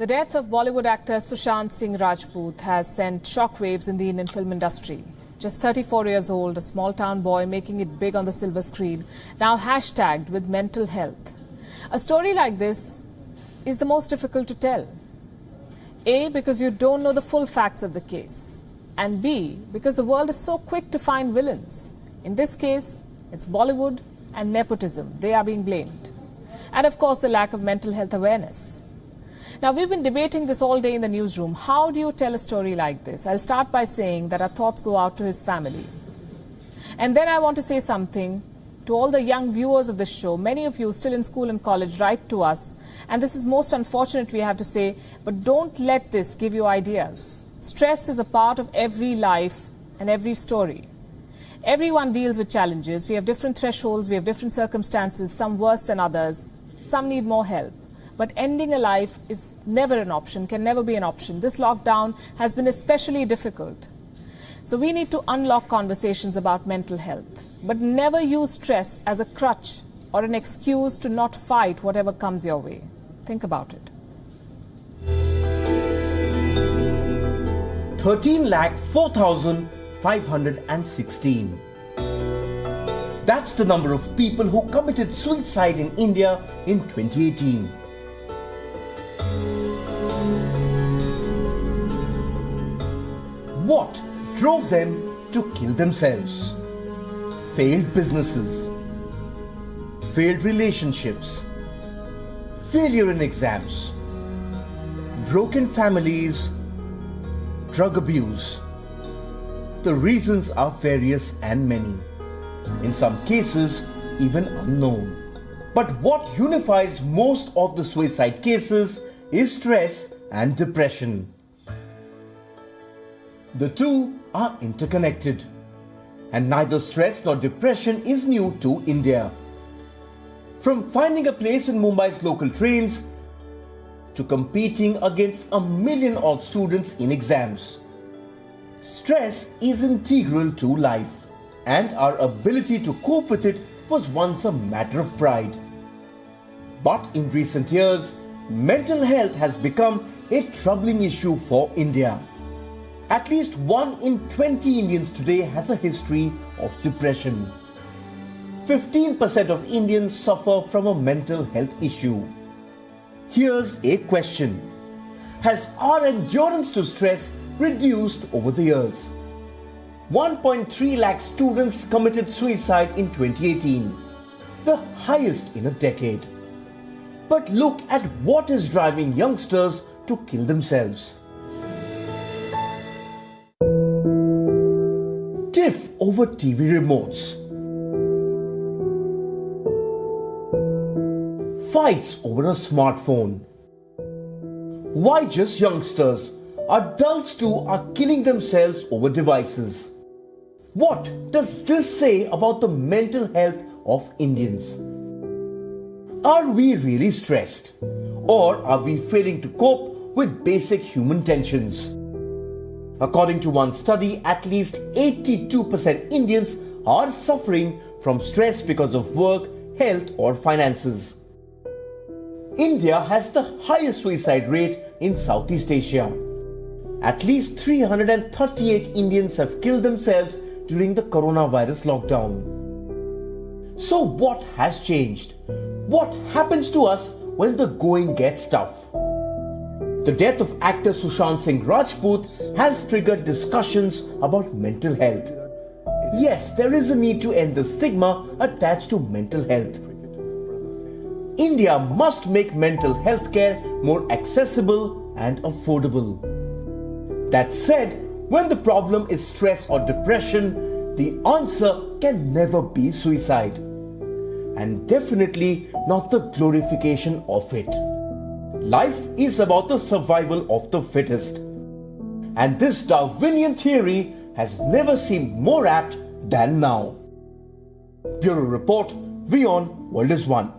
The death of Bollywood actor Sushant Singh Rajput has sent shockwaves in the Indian film industry. Just 34 years old, a small-town boy making it big on the silver screen, now hashtagged with mental health. A story like this is the most difficult to tell. A, because you don't know the full facts of the case. And B, because the world is so quick to find villains. In this case, it's Bollywood and nepotism. They are being blamed. And of course, the lack of mental health awareness. Now, we've been debating this all day in the newsroom. How do you tell a story like this? I'll start by saying that our thoughts go out to his family. And then I want to say something to all the young viewers of this show. Many of you still in school and college write to us. And this is most unfortunate, we have to say, but don't let this give you ideas. Stress is a part of every life and every story. Everyone deals with challenges. We have different thresholds, we have different circumstances, some worse than others. Some need more help. But ending a life is never an option, can never be an option. This lockdown has been especially difficult. So we need to unlock conversations about mental health, but never use stress as a crutch or an excuse to not fight whatever comes your way. Think about it. 13,04,516. That's the number of people who committed suicide in India in 2018. What drove them to kill themselves? Failed businesses, failed relationships, failure in exams, broken families, drug abuse. The reasons are various and many, in some cases even unknown. But what unifies most of the suicide cases is stress and depression. The two are interconnected, and neither stress nor depression is new to India. From finding a place in Mumbai's local trains to competing against 1 million odd students in exams, stress is integral to life, and our ability to cope with it was once a matter of pride. But in recent years, mental health has become a troubling issue for India. At least 1 in 20 Indians today has a history of depression. 15% of Indians suffer from a mental health issue. Here's a question. Has our endurance to stress reduced over the years? 1.3 lakh students committed suicide in 2018, the highest in a decade. But look at what is driving youngsters to kill themselves. Tiff over TV remotes, fights over a smartphone. Why just youngsters? Adults too are killing themselves over devices. What does this say about the mental health of Indians? Are we really stressed? Or are we failing to cope with basic human tensions? According to one study, at least 82% Indians are suffering from stress because of work, health or finances. India has the highest suicide rate in Southeast Asia. At least 338 Indians have killed themselves during the coronavirus lockdown. So what has changed? What happens to us when the going gets tough? The death of actor Sushant Singh Rajput has triggered discussions about mental health. Yes, there is a need to end the stigma attached to mental health. India must make mental health care more accessible and affordable. That said, when the problem is stress or depression, the answer can never be suicide. And definitely not the glorification of it. Life is about the survival of the fittest. And this Darwinian theory has never seemed more apt than now. Bureau Report, WION, World is One.